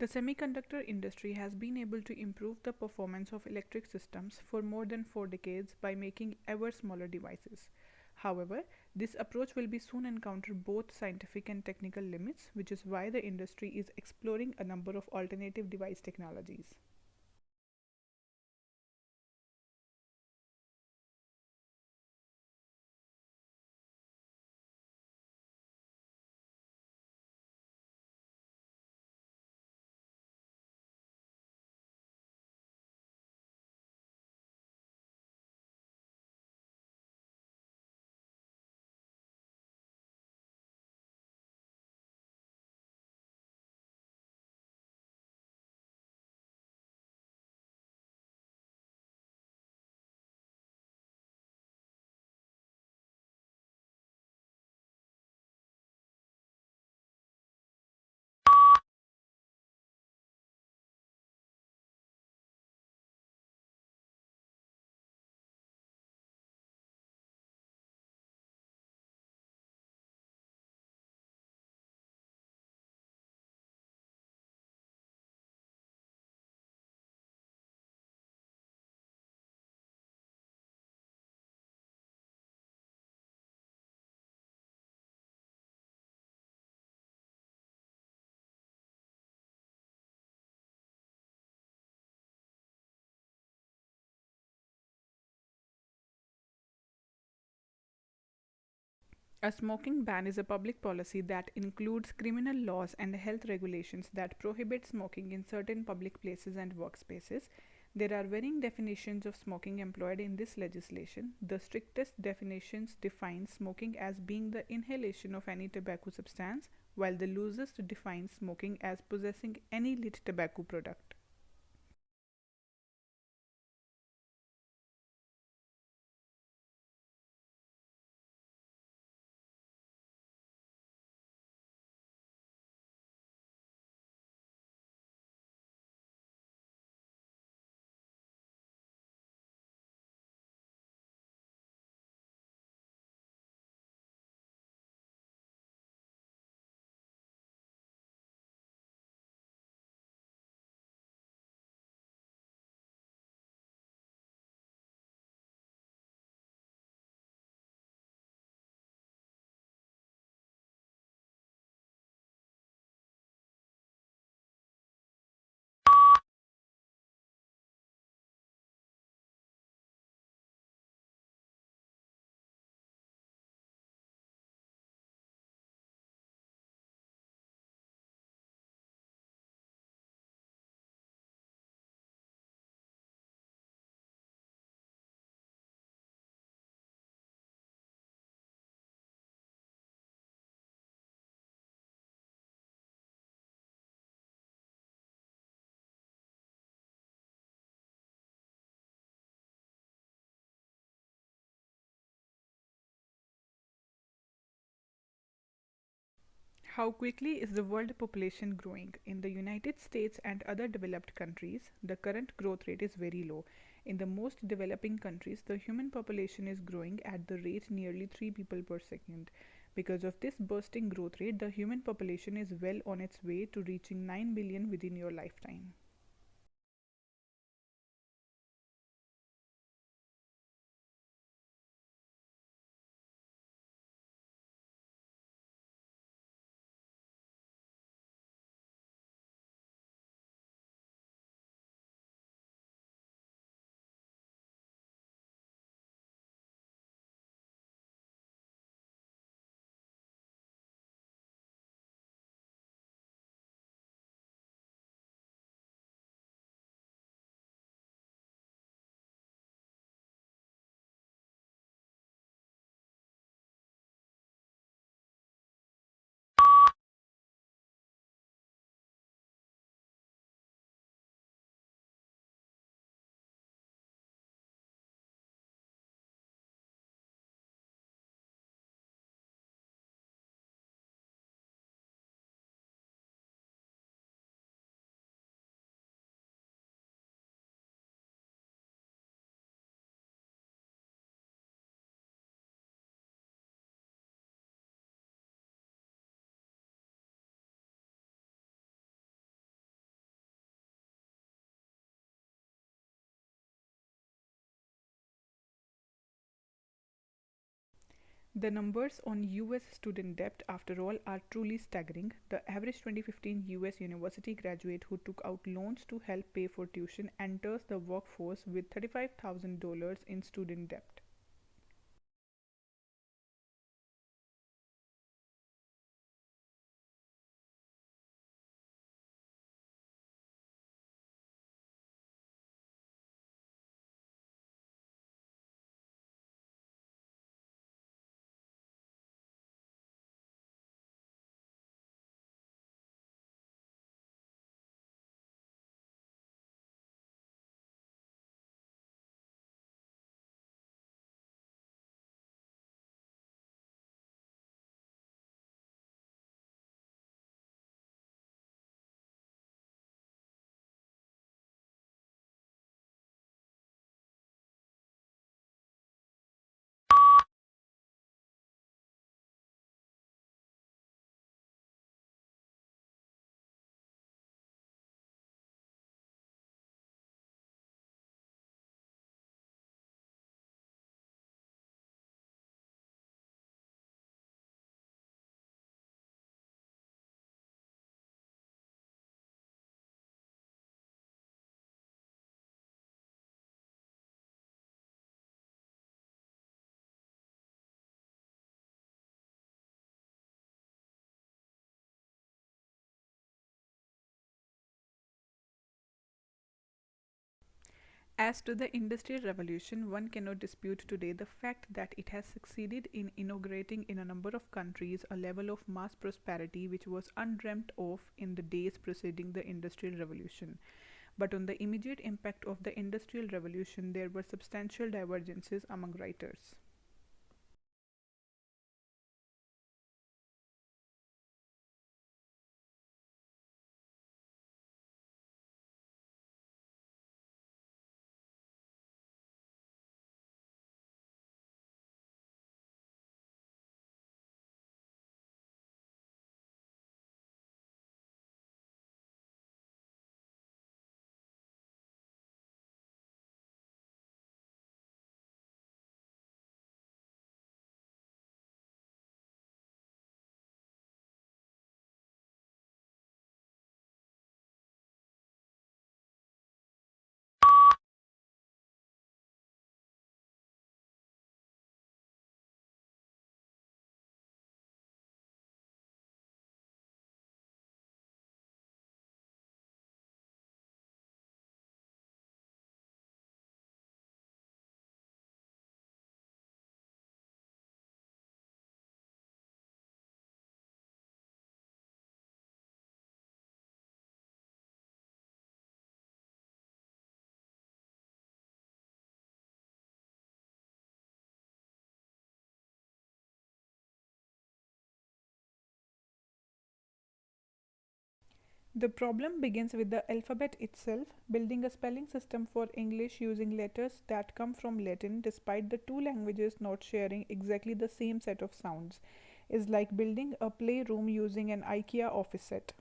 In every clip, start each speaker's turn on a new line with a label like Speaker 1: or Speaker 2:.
Speaker 1: The semiconductor industry has been able to improve the performance of electric systems for more than 4 decades by making ever smaller devices. However, this approach will be soon encounter both scientific and technical limits, which is why the industry is exploring a number of alternative device technologies. A smoking ban is a public policy that includes criminal laws and health regulations that prohibit smoking in certain public places and workspaces. There are varying definitions of smoking employed in this legislation. The strictest definitions define smoking as being the inhalation of any tobacco substance, while the loosest defines smoking as possessing any lit tobacco product. How quickly is the world population growing? In the United States and other developed countries, the current growth rate is very low. In the most developing countries, the human population is growing at the rate nearly 3 people per second. Because of this bursting growth rate, the human population is well on its way to reaching 9 billion within your lifetime. The numbers on US student debt, after all, are truly staggering. The average 2015 US university graduate who took out loans to help pay for tuition enters the workforce with $35,000 in student debt. As to the Industrial Revolution, one cannot dispute today the fact that it has succeeded in inaugurating in a number of countries a level of mass prosperity which was undreamt of in the days preceding the Industrial Revolution. But on the immediate impact of the Industrial Revolution, there were substantial divergences among writers. The problem begins with the alphabet itself. Building a spelling system for English using letters that come from Latin, despite the two languages not sharing exactly the same set of sounds, is like building a playroom using an IKEA office set.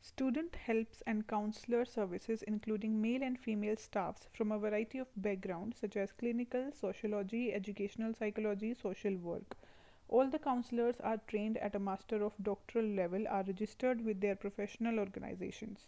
Speaker 1: Student helps and counselor services, including male and female staffs from a variety of backgrounds such as clinical, sociology, educational psychology, social work. All the counselors are trained at a master of doctoral level, are registered with their professional organizations.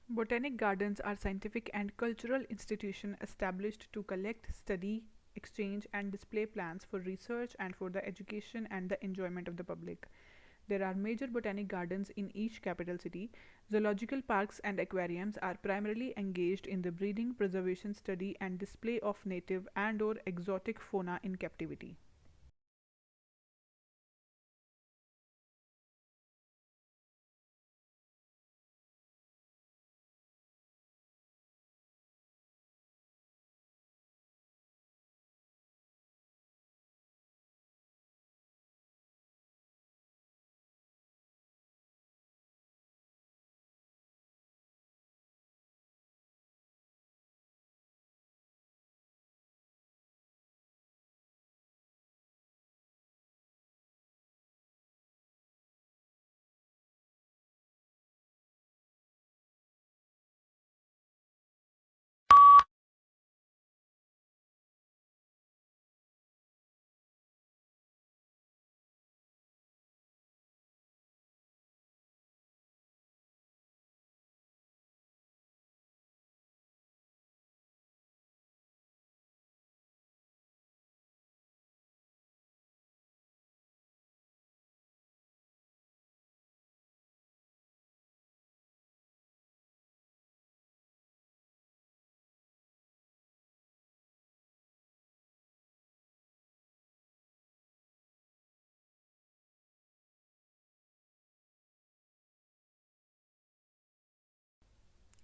Speaker 1: Botanic gardens are scientific and cultural institutions established to collect, study, exchange, and display plants for research and for the education and the enjoyment of the public. There are major botanic gardens in each capital city. Zoological parks and aquariums are primarily engaged in the breeding, preservation, study, and display of native and/or exotic fauna in captivity.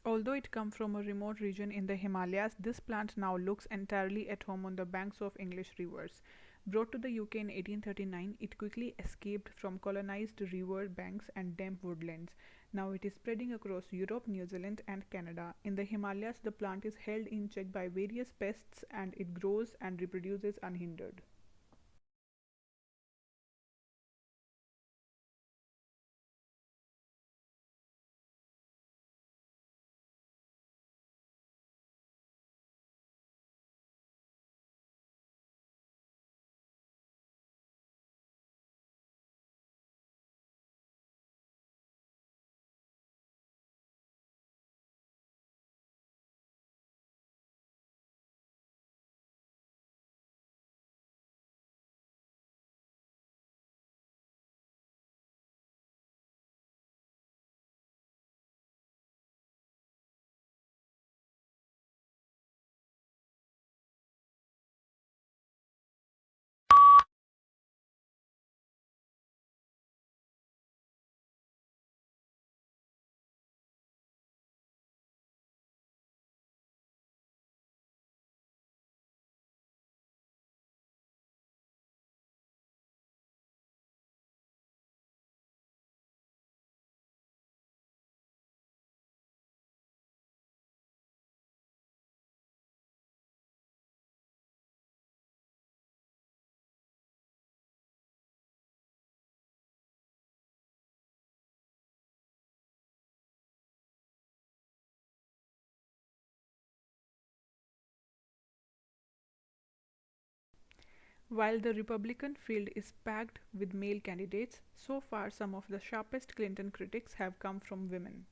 Speaker 1: Although it comes from a remote region in the Himalayas, this plant now looks entirely at home on the banks of English rivers. Brought to the UK in 1839, it quickly escaped from colonized river banks and damp woodlands. Now it is spreading across Europe, New Zealand, and Canada. In the Himalayas, the plant is held in check by various pests and it grows and reproduces unhindered. While the Republican field is packed with male candidates, so far some of the sharpest Clinton critics have come from women.